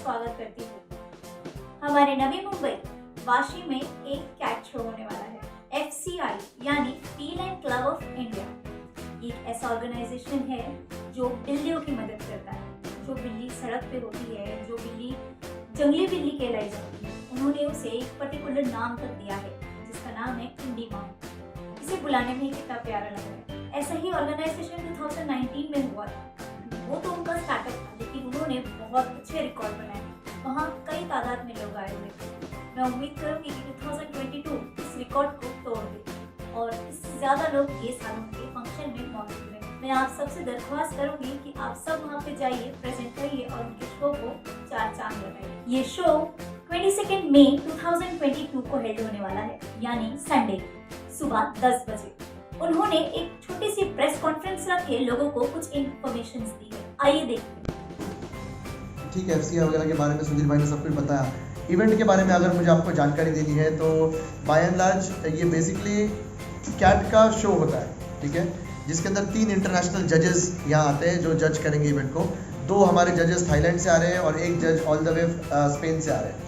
स्वागत करती हूँ। हमारे नवी मुंबई वाशी में एक कैट शो होने वाला है। FCI यानी feel and club of India एक ऐसा ऑर्गेनाइजेशन है जो बिल्लियों की मदद करता है। जो बिल्ली सड़क पे होती है, जो बिल्ली जंगली बिल्ली कहलाई जाती है, उन्होंने उसे एक पर्टिकुलर नाम तक दिया है जिसका नाम है इंडी माउ। इसे बुलाने में कितना प्यारा लग रहा है। ऐसा ही ऑर्गेनाइजेशन 2019 में हुआ था। वो तो उनका स्टार्टअप था, लेकिन उन्होंने बहुत अच्छे रिकॉर्ड बनाए। वहाँ कई तादाद में लोग आए हुए थे। मैं उम्मीद करूँगी कि 2022 इस रिकॉर्ड को तोड़ दे और इससे ज़्यादा लोग ये साल उनके फंक्शन में मौजूद रहे। मैं आप सबसे दरख्वास्त करूँगी कि आप सब वहाँ पे जाइए, प्रेजेंट करिए और उनके शो को 4 चांद लगाइए। ये शो 22 मई 2022 को हेल्ड होने वाला है, यानी संडे सुबह 10 बजे। उन्होंने एक छोटी सी प्रेस कॉन्फ्रेंस रख के लोगों को कुछ इन्फॉर्मेशन दी है। आइए देखते हैं। ठीक है, FCI वगैरह के बारे में सुधीर भाई ने सब कुछ बताया। इवेंट के बारे में अगर मुझे आपको जानकारी देनी है तो बाय एंड लार्ज ये बेसिकली कैट का शो होता है, ठीक है, जिसके अंदर 3 इंटरनेशनल जजेस यहाँ आते हैं जो जज करेंगे इवेंट को। 2 हमारे जजेस थाईलैंड से आ रहे हैं और 1 जज ऑल द वे स्पेन से आ रहे हैं।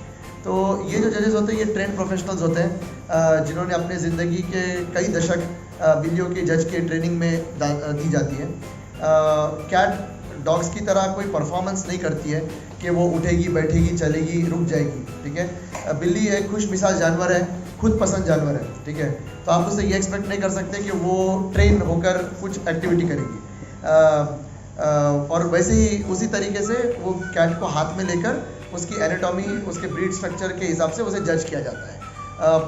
तो ये जो जजेस होते हैं ये ट्रेंड प्रोफेशनल्स होते हैं जिन्होंने अपनी ज़िंदगी के कई दशक बिल्लियों की जज के ट्रेनिंग में दी जाती है। कैट डॉग्स की तरह कोई परफॉर्मेंस नहीं करती है कि वो उठेगी, बैठेगी, चलेगी, रुक जाएगी, ठीक है। बिल्ली एक खुश मिसाज जानवर है, खुद पसंद जानवर है, ठीक है। तो आप उससे ये एक्सपेक्ट नहीं कर सकते कि वो ट्रेन होकर कुछ एक्टिविटी करेगी। और वैसे ही उसी तरीके से वो कैट को हाथ में लेकर उसकी एनाटॉमी, उसके ब्रीड स्ट्रक्चर के हिसाब से उसे जज किया जाता है।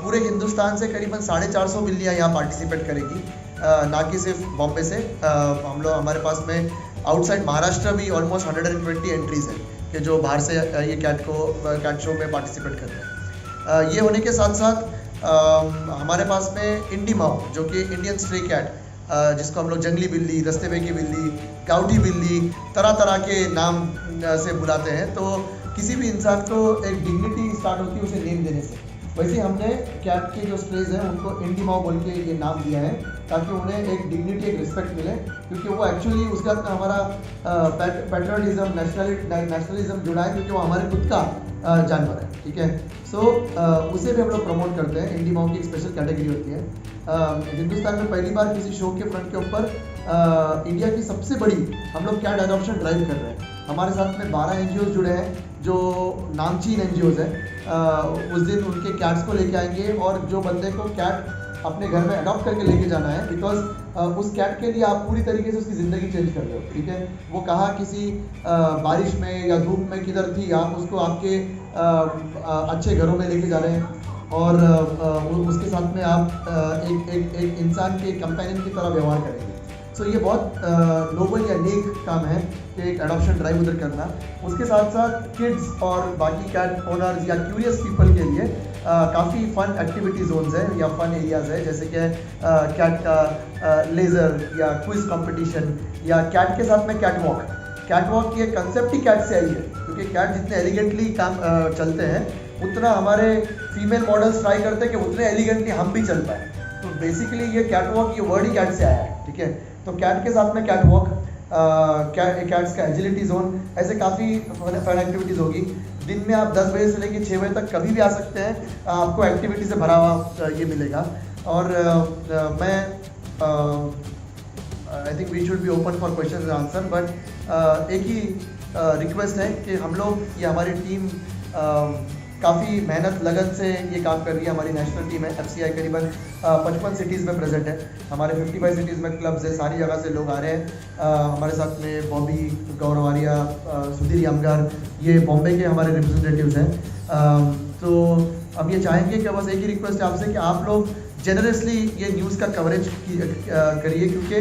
पूरे हिंदुस्तान से करीबन 450 बिल्लियाँ यहाँ पार्टिसिपेट करेगी, ना कि सिर्फ बॉम्बे से। हमारे पास में आउटसाइड महाराष्ट्र भी ऑलमोस्ट 120 एंट्रीज हैं कि जो बाहर से ये कैट शो में पार्टिसिपेट कर रहे हैं। ये होने के साथ साथ हमारे पास में इंडी माउ जो कि इंडियन स्ट्रे कैट, जिसको हम लोग जंगली बिल्ली, रस्ते पे की बिल्ली, गाउठी बिल्ली, तरह तरह के नाम से बुलाते हैं। तो किसी भी इंसान को एक डिग्निटी स्टार्ट होती है उसे नेम देने से। वैसे हमने कैट के जो स्ट्रेज हैं उनको इंडी माउ बोल के ये नाम दिया है ताकि उन्हें एक डिग्निटी, एक रिस्पेक्ट मिले, क्योंकि वो एक्चुअली उसके साथ में हमारा पैट्रियटिज्म, नेशनलिज्म जुड़ा है, क्योंकि वो हमारे खुद का जानवर है, ठीक है। सो उसे भी हम लोग प्रमोट करते हैं। इंडी माउ की एक स्पेशल कैटेगरी होती है। हिंदुस्तान में पहली बार किसी शो के फ्रंट के ऊपर इंडिया की सबसे बड़ी हम लोग कैट अडॉप्शन ड्राइव कर रहे हैं। हमारे साथ में 12 NGOs जुड़े हैं जो नामचीन NGOs हैं। उस दिन उनके कैट्स को लेके आएंगे और जो बंदे को कैट अपने घर में अडॉप्ट करके लेके जाना है, बिकॉज उस कैट के लिए आप पूरी तरीके से उसकी ज़िंदगी चेंज कर रहे हो, ठीक है। वो कहाँ किसी बारिश में या धूप में किधर थी, आप उसको आपके अच्छे घरों में लेके जा रहे हैं और उसके साथ में आप एक इंसान के कंपेनियन की तरह व्यवहार करेंगे। सो ये बहुत नोबल या नेक काम है कि एक अडॉप्शन ड्राइव उधर करना। उसके साथ साथ किड्स और बाकी कैट ओनर्स या क्यूरियस पीपल के लिए काफ़ी फन एक्टिविटी जोन्स हैं या फन एरियाज़ है, जैसे कि कैट का लेज़र या क्विज कंपटीशन या कैट के साथ में कैट वॉक की एक कंसेप्ट ही कैट से आई है, क्योंकि कैट जितने एलिगेंटली काम चलते हैं उतना हमारे फीमेल मॉडल्स ट्राई करते हैं कि उतने एलिगेंटली हम भी चल पाए। तो बेसिकली ये कैट वॉक, ये वर्ड ही कैट से आया है, ठीक है। तो कैट के साथ में कैट वॉक, कैट्स का एजिलिटी जोन, ऐसे काफ़ी फन एक्टिविटीज़ होगी। दिन में आप 10 बजे से लेकर 6 बजे तक कभी भी आ सकते हैं, आपको एक्टिविटी से भरा हुआ ये मिलेगा। और मैं I think we should be open for question and answer, but एक ही रिक्वेस्ट है कि हम लोग, ये हमारी टीम काफ़ी मेहनत लगन से ये काम कर रही है। हमारी नेशनल टीम है FCI, करीबन 55 सिटीज़ में प्रेजेंट है। हमारे 55 सिटीज़ में क्लब्स है, सारी जगह से लोग आ रहे हैं। हमारे साथ में बॉबी, गौरव आर्या, सुधीर यामगार, ये बॉम्बे के हमारे रिप्रेजेंटेटिव्स हैं। तो अब ये चाहेंगे कि बस एक ही रिक्वेस्ट है आपसे कि आप लोग जेनरसली ये न्यूज़ का कवरेज करिए, क्योंकि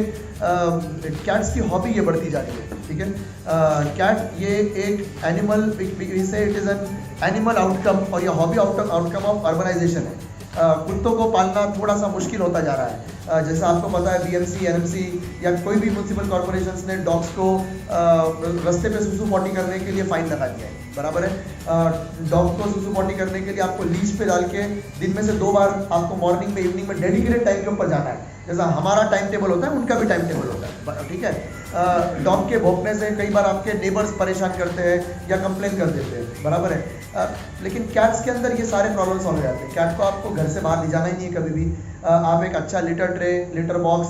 कैट्स की हॉबी ये बढ़ती जा रही है, ठीक है। कैट ये एक एनिमल, वी से it is an animal outcome और ये हॉबी आउटकम ऑफ अर्बनाइजेशन है। कुत्तों को पालना थोड़ा सा मुश्किल होता जा रहा है। जैसा आपको पता है BMC, NMC या कोई भी म्यूनसिपल कॉर्पोरेशंस ने डॉग्स को रास्ते पे सुसु पॉटी करने के लिए फ़ाइन लगा दिया है, बराबर है। डॉग को सुसु पॉटी करने के लिए आपको लीज पे डाल के दिन में से 2 बार आपको मॉर्निंग में, इवनिंग में डेडिकेटेड टाइम के ऊपर जाना है। जैसा हमारा टाइम टेबल होता है, उनका भी टाइम टेबल होता है, ठीक है। ठीक है। डॉग के भौंकने से कई बार आपके नेबर्स परेशान करते हैं या कंप्लेन कर देते हैं, बराबर है। लेकिन कैट्स के अंदर ये सारे प्रॉब्लम सॉल्व हो जाते हैं। कैट को आपको घर से बाहर ले जाना ही नहीं है कभी भी। आप एक अच्छा litre tray, litre box,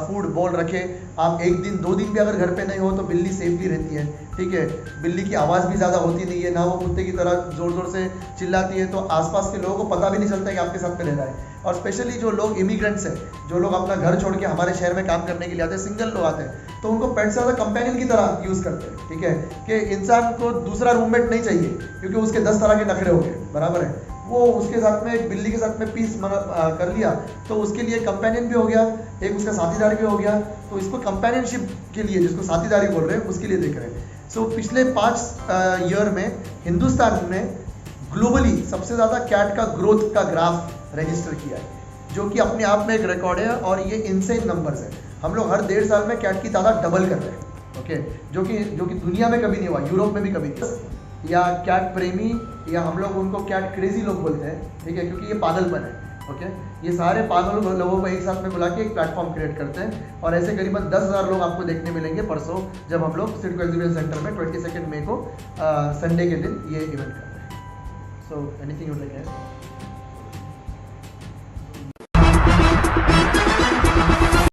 food बोल रखे, आप 1 दिन 2 दिन भी अगर घर पे नहीं हो तो बिल्ली सेफली रहती है, ठीक है। बिल्ली की आवाज़ भी ज़्यादा होती नहीं है, ना वो कुत्ते की तरह ज़ोर ज़ोर से चिल्लाती है, तो आसपास के लोगों को पता भी नहीं चलता है कि आपके साथ में रह रहा है। और स्पेशली जो लोग इमिग्रेंट्स हैं, जो लोग अपना घर छोड़ के हमारे शहर में काम करने के लिए आते हैं, सिंगल लोग आते हैं, तो उनको पेट से ज़्यादा कंपेनियन की तरह यूज़ करते हैं, ठीक है। कि इंसान को दूसरा रूममेट नहीं चाहिए क्योंकि उसके 10 तरह के नखरे हो गए, बराबर है। वो उसके साथ में एक बिल्ली के साथ में पीस कर लिया तो उसके लिए कंपेनियन भी हो गया, एक उसका साथीदार भी हो गया। तो इसको कंपेनियनशिप के लिए, जिसको साथीदारी बोल रहे हैं, उसके लिए देख रहे हैं। सो पिछले 5 ईयर में हिंदुस्तान ने ग्लोबली सबसे ज़्यादा कैट का ग्रोथ का ग्राफ रजिस्टर किया है, जो कि अपने आप में एक रिकॉर्ड है और ये इनसेन नंबर्स है। हम लोग हर 1.5 साल में कैट की तादाद डबल कर रहे हैं, ओके, जो कि दुनिया में कभी नहीं हुआ, यूरोप में भी कभी नहीं। या कैट प्रेमी, या हम लोग उनको कैट क्रेजी लोग बोलते हैं, ठीक है, क्योंकि ये पागलपन है, ओके। ये सारे पागल लोगों को एक साथ में बुला के एक प्लेटफॉर्म क्रिएट करते हैं और ऐसे करीबन 10,000 लोग आपको देखने मिलेंगे परसों, जब हम लोग सिडको एग्जीबिशन सेंटर में 22 मई को संडे के दिन ये इवेंट कर रहे हैं। So anything you like?